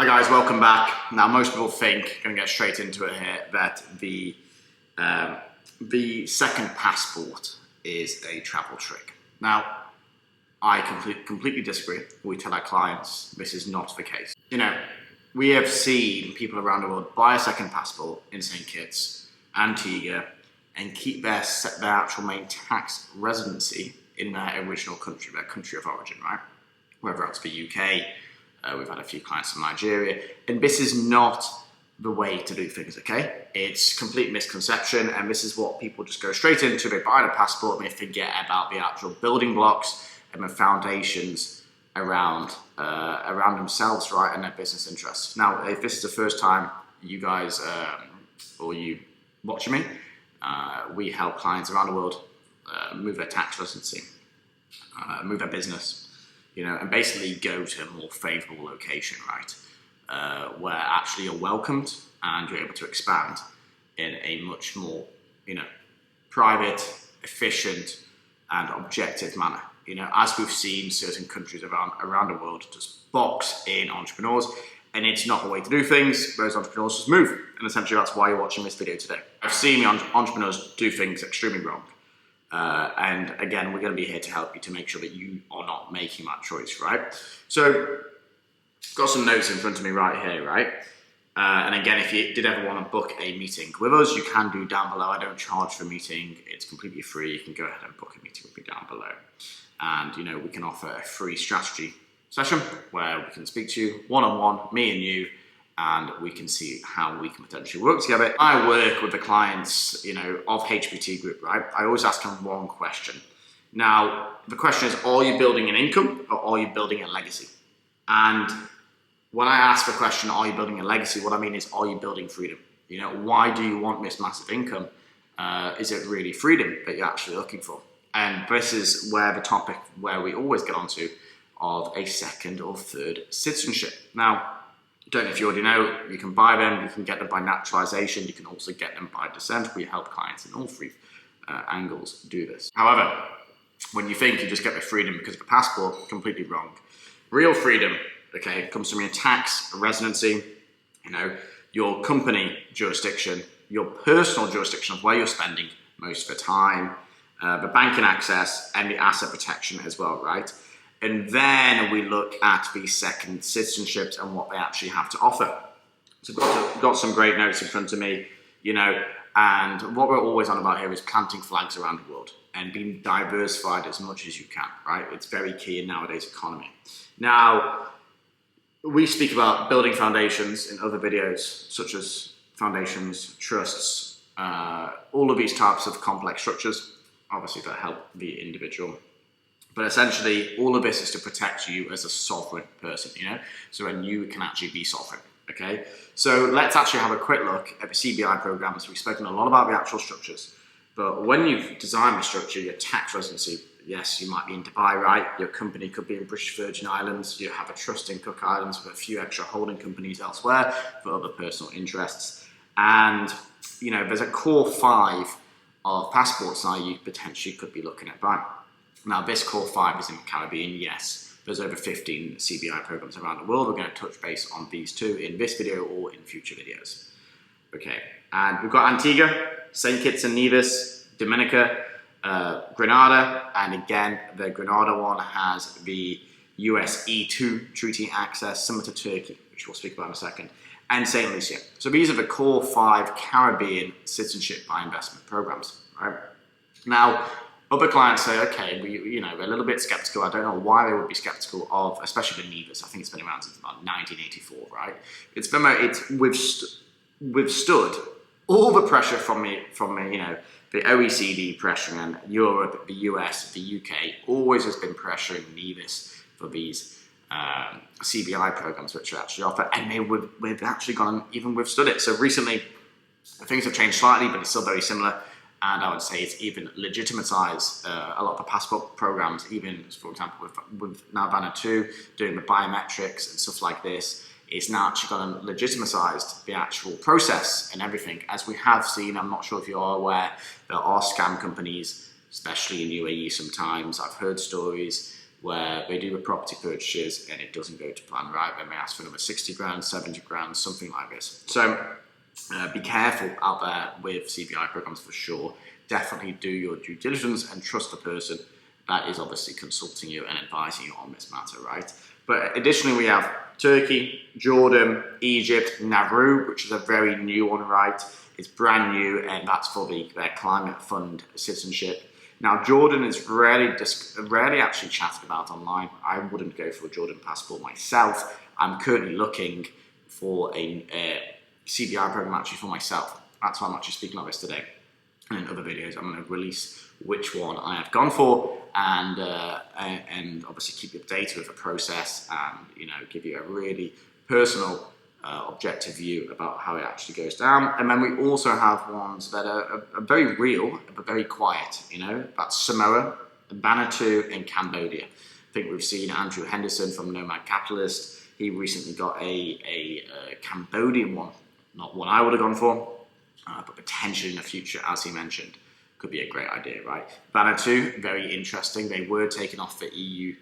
Hi guys, welcome back. Now most people think, going to get straight into it here, that the second passport is a travel trick. Now, I completely disagree. We tell our clients this is not the case. You know, we have seen people around the world buy a second passport in St. Kitts, Antigua, and keep their actual main tax residency in their original country, their country of origin, right? Whether that's the UK, we've had a few clients from Nigeria, and this is not the way to do things, okay? It's complete misconception, and this is what people just go straight into. They buy the passport and they forget about the actual building blocks and the foundations around themselves, right, and their business interests. Now, if this is the first time you guys or you watching me, we help clients around the world move their tax residency, move their business, you know, and basically go to a more favorable location, right, where actually you're welcomed and you're able to expand in a much more, you know, private, efficient, and objective manner. You know, as we've seen certain countries around the world just box in entrepreneurs, and it's not the way to do things. Those entrepreneurs just move, and essentially that's why you're watching this video today. I've seen the entrepreneurs do things extremely wrong. And again, we're going to be here to help you to make sure that you are not making that choice, right? So, got some notes in front of me right here, right? And again, if you did ever want to book a meeting with us, you can do down below. I don't charge for a meeting. It's completely free. You can go ahead and book a meeting with me down below. And, you know, we can offer a free strategy session where we can speak to you one-on-one, me and you, and we can see how we can potentially work together. I work with the clients, you know, of HPT Group, right? I always ask them one question. Now, the question is, are you building an income or are you building a legacy? And when I ask the question, are you building a legacy? What I mean is, are you building freedom? You know, why do you want this massive income? Is it really freedom that you're actually looking for? And this is where the topic where we always get onto of a second or third citizenship. Now, don't know if you already know, you can buy them, you can get them by naturalization, you can also get them by descent. We help clients in all three angles do this. However, when you think you just get the freedom because of a passport, completely wrong. Real freedom, okay, comes from your tax residency, you know, your company jurisdiction, your personal jurisdiction of where you're spending most of the time, the banking access, and the asset protection as well, right? And then we look at the second citizenships and what they actually have to offer. So I've got some great notes in front of me, you know, and what we're always on about here is planting flags around the world and being diversified as much as you can, right? It's very key in nowadays economy. Now, we speak about building foundations in other videos, such as foundations, trusts, all of these types of complex structures, obviously that help the individual. But essentially, all of this is to protect you as a sovereign person, you know? So when you can actually be sovereign, okay? So let's actually have a quick look at the CBI programs. We've spoken a lot about the actual structures. But when you've designed the structure, your tax residency, yes, you might be in Dubai, right? Your company could be in British Virgin Islands. You have a trust in Cook Islands with a few extra holding companies elsewhere for other personal interests. And, you know, there's a core 5 of passports now you potentially could be looking at buying. Now, this core 5 is in the Caribbean, yes. There's over 15 CBI programs around the world. We're going to touch base on these 2 in this video or in future videos. Okay, and we've got Antigua, St. Kitts and Nevis, Dominica, Grenada, and again, the Grenada one has the US E2 treaty access, similar to Turkey, which we'll speak about in a second, and St. Lucia. So these are the core 5 Caribbean citizenship by investment programs, right? Now, other clients say, okay, we're a little bit skeptical. I don't know why they would be skeptical of, especially the Nevis. I think it's been around since about 1984, right? It's withstood all the pressure from you know, the OECD pressuring Europe, the US, the UK, always has been pressuring Nevis for these CBI programs, which are actually offered, and we've actually gone and even withstood it. So recently, things have changed slightly, but it's still very similar. And I would say it's even legitimatized a lot of the passport programs, even, for example, with now Banner 2, doing the biometrics and stuff like this. It's now actually got and legitimized the actual process and everything. As we have seen, I'm not sure if you are aware, there are scam companies, especially in UAE sometimes. I've heard stories where they do the property purchases and it doesn't go to plan, right? They may ask for another 60 grand, 70 grand, something like this. So be careful out there with CBI programs for sure. Definitely do your due diligence and trust the person that is obviously consulting you and advising you on this matter, right? But additionally, we have Turkey, Jordan, Egypt, Nauru, which is a very new one, right? It's brand new, and that's for their climate fund Citizenship. Now, Jordan is rarely actually chatted about online. I wouldn't go for a Jordan passport myself. I'm currently looking for a CBI program actually for myself. That's why I'm actually speaking about this today. And in other videos, I'm going to release which one I have gone for, and obviously keep you updated with the process, and give you a really personal, objective view about how it actually goes down. And then we also have ones that are very real but very quiet. That's Samoa, Vanuatu, and Cambodia. I think we've seen Andrew Henderson from Nomad Capitalist. He recently got a Cambodian one, not one I would have gone for, but potentially in the future, as he mentioned, could be a great idea, right? Vanuatu, very interesting. They were taken off the EU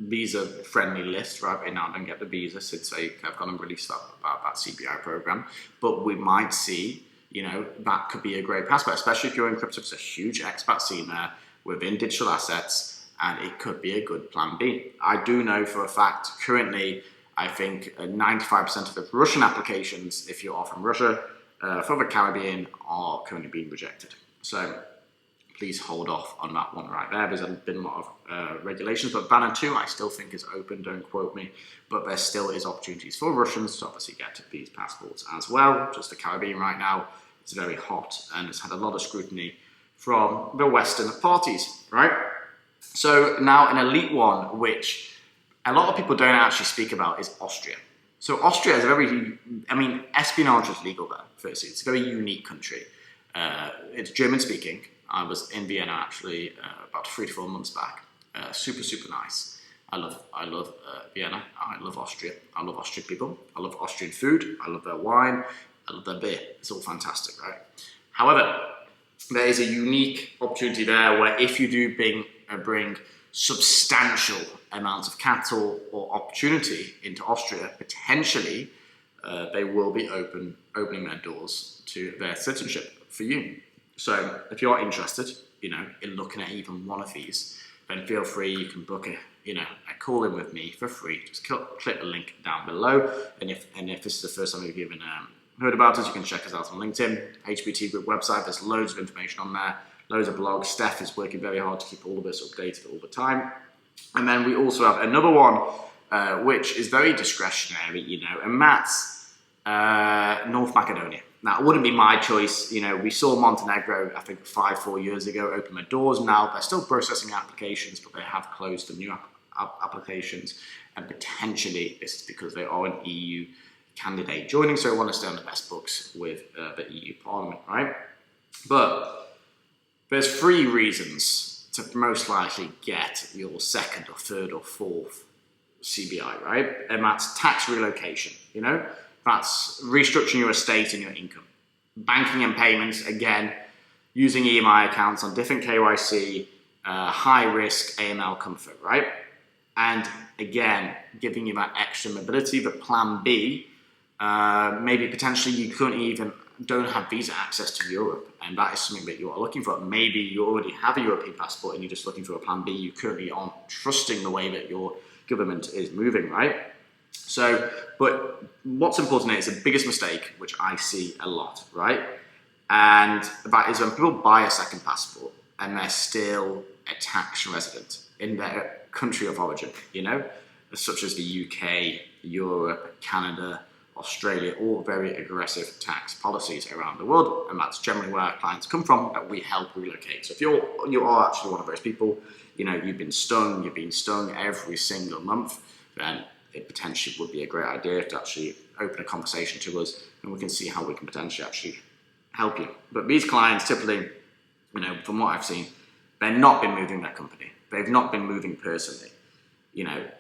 visa-friendly list, right? They now don't get the visa since they have gone and released that CBI program. But we might see, that could be a great passport, especially if you're in crypto. It's a huge expat scene there within digital assets, and it could be a good plan B. I do know for a fact, currently, I think 95% of the Russian applications, if you're from Russia, for the Caribbean, are currently being rejected. So please hold off on that one right there. There's been a lot of regulations, but Vanuatu I still think is open, don't quote me, but there still is opportunities for Russians to obviously get these passports as well. Just the Caribbean right now is very hot, and it's had a lot of scrutiny from the Western parties, right? So now an elite one, which a lot of people don't actually speak about, is Austria. So Austria is espionage is legal there, firstly. It's a very unique country. It's German speaking. I was in Vienna actually about 3 to 4 months back. Super, super nice. I love Vienna. I love Austria. I love Austrian people. I love Austrian food. I love their wine. I love their beer. It's all fantastic, right? However, there is a unique opportunity there where if you do bring substantial amounts of capital or opportunity into Austria, potentially they will be opening their doors to their citizenship for you. So if you're interested, in looking at even one of these, then feel free. You can book a call in with me for free. Just click the link down below. And if this is the first time you've even heard about us, you can check us out on LinkedIn, HPT Group website. There's loads of information on there, loads of blogs. Steph is working very hard to keep all of this updated all the time. And then we also have another one, which is very discretionary, and that's North Macedonia. Now, it wouldn't be my choice. We saw Montenegro, I think 4 years ago, open their doors. Now they're still processing applications, but they have closed the new applications. And potentially this is because they are an EU candidate joining, so they want to stay on the best books with the EU Parliament, right? But there's 3 reasons to most likely get your second or third or fourth CBI, right? And that's tax relocation, That's restructuring your estate and your income. Banking and payments, again, using EMI accounts on different KYC, high risk AML comfort, right? And again, giving you that extra mobility. But plan B, maybe potentially you don't have visa access to Europe, and that is something that you are looking for. Maybe you already have a European passport and you're just looking for a plan B. You currently aren't trusting the way that your government is moving, right? So, but what's important is the biggest mistake, which I see a lot, right? And that is when people buy a second passport and they're still a tax resident in their country of origin, such as the UK, Europe, Canada, Australia, all very aggressive tax policies around the world. And that's generally where our clients come from, that we help relocate. So if you are actually one of those people, you've been stung every single month, then it potentially would be a great idea to actually open a conversation to us, and we can see how we can potentially actually help you. But these clients typically, from what I've seen, they've not been moving their company. They've not been moving personally.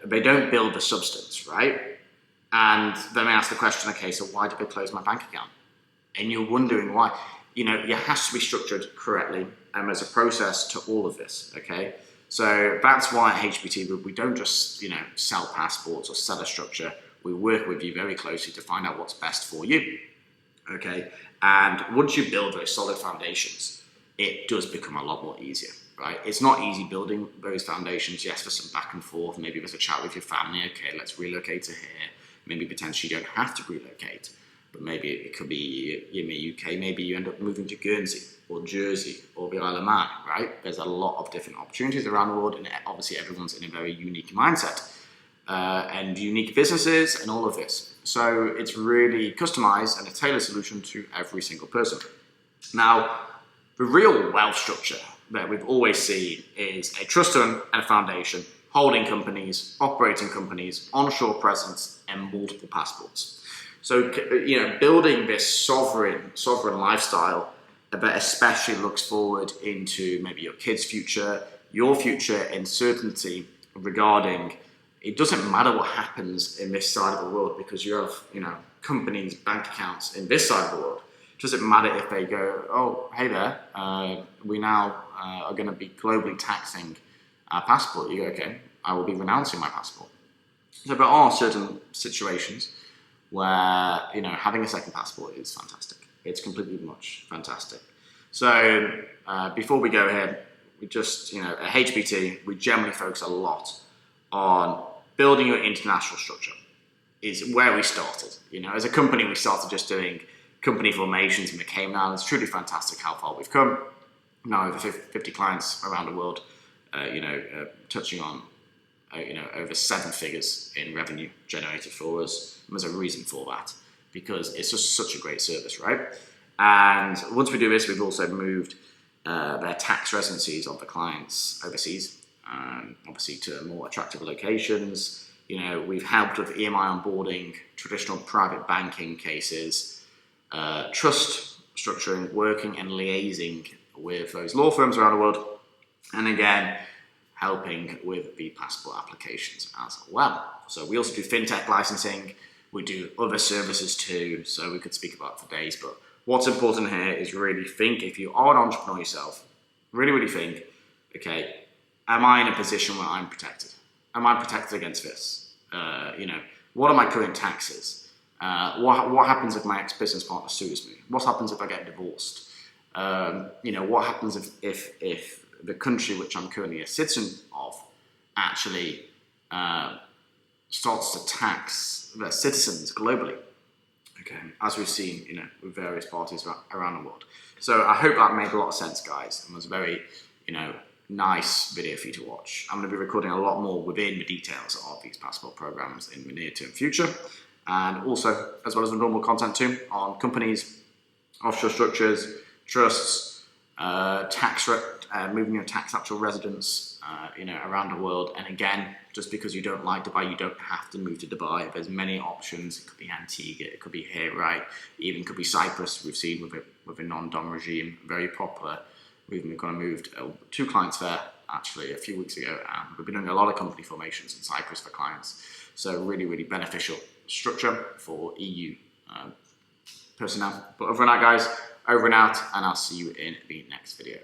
They don't build the substance, right? And then they ask the question, okay, so why did they close my bank account? And you're wondering why. It has to be structured correctly, and there's a process to all of this, okay? So that's why at HPT Group, we don't just, sell passports or sell a structure. We work with you very closely to find out what's best for you. Okay. And once you build those solid foundations, it does become a lot more easier, right? It's not easy building those foundations. Yes, there's some back and forth. Maybe there's a chat with your family. Okay, let's relocate to here. Maybe potentially you don't have to relocate, but maybe it could be in the UK. Maybe you end up moving to Guernsey or Jersey or the Isle of Man, right? There's a lot of different opportunities around the world, and obviously everyone's in a very unique mindset and unique businesses and all of this. So it's really customized and a tailored solution to every single person. Now, the real wealth structure that we've always seen is a trust fund and a foundation, holding companies, operating companies, onshore presence, and multiple passports. So, building this sovereign lifestyle that especially looks forward into maybe your kids' future, your future, and certainty regarding it doesn't matter what happens in this side of the world because you have, companies, bank accounts in this side of the world. It doesn't matter if they go, oh, hey there, we now are going to be globally taxing our passport. You go, okay, I will be renouncing my passport. So there are certain situations where, having a second passport is fantastic. It's completely much fantastic. So before we go ahead, we just, at HPT, we generally focus a lot on building your international structure. Is where we started. As a company, we started just doing company formations in the Cayman Islands. Truly fantastic how far we've come. Now over 50 clients around the world, touching on, over 7 figures in revenue generated for us. And there's a reason for that because it's just such a great service, right? And once we do this, we've also moved their tax residencies of the clients overseas, obviously to more attractive locations. We've helped with EMI onboarding, traditional private banking cases, trust structuring, working and liaising with those law firms around the world, and again, helping with the passport applications as well. So we also do fintech licensing. We do other services too, so we could speak about for days, but what's important here is really think, if you are an entrepreneur yourself, really think, okay, am I in a position where I'm protected? Am I protected against this? What are my current taxes? What happens if my ex-business partner sues me? What happens if I get divorced? What happens if the country which I'm currently a citizen of actually starts to tax their citizens globally? Okay, as we've seen, with various parties around the world. So I hope that made a lot of sense, guys, and was a very, nice video for you to watch. I'm going to be recording a lot more within the details of these passport programs in the near-term future, and also, as well as the normal content too, on companies, offshore structures, trusts, moving your tax actual residence, around the world. And again, just because you don't like Dubai, you don't have to move to Dubai. There's many options. It could be Antigua, it could be here, right? Even could be Cyprus. We've seen with a non-dom regime, very popular. We've kind of moved 2 clients there actually a few weeks ago, and we've been doing a lot of company formations in Cyprus for clients. So really beneficial structure for EU personnel. But other than that, guys, over and out, and I'll see you in the next video.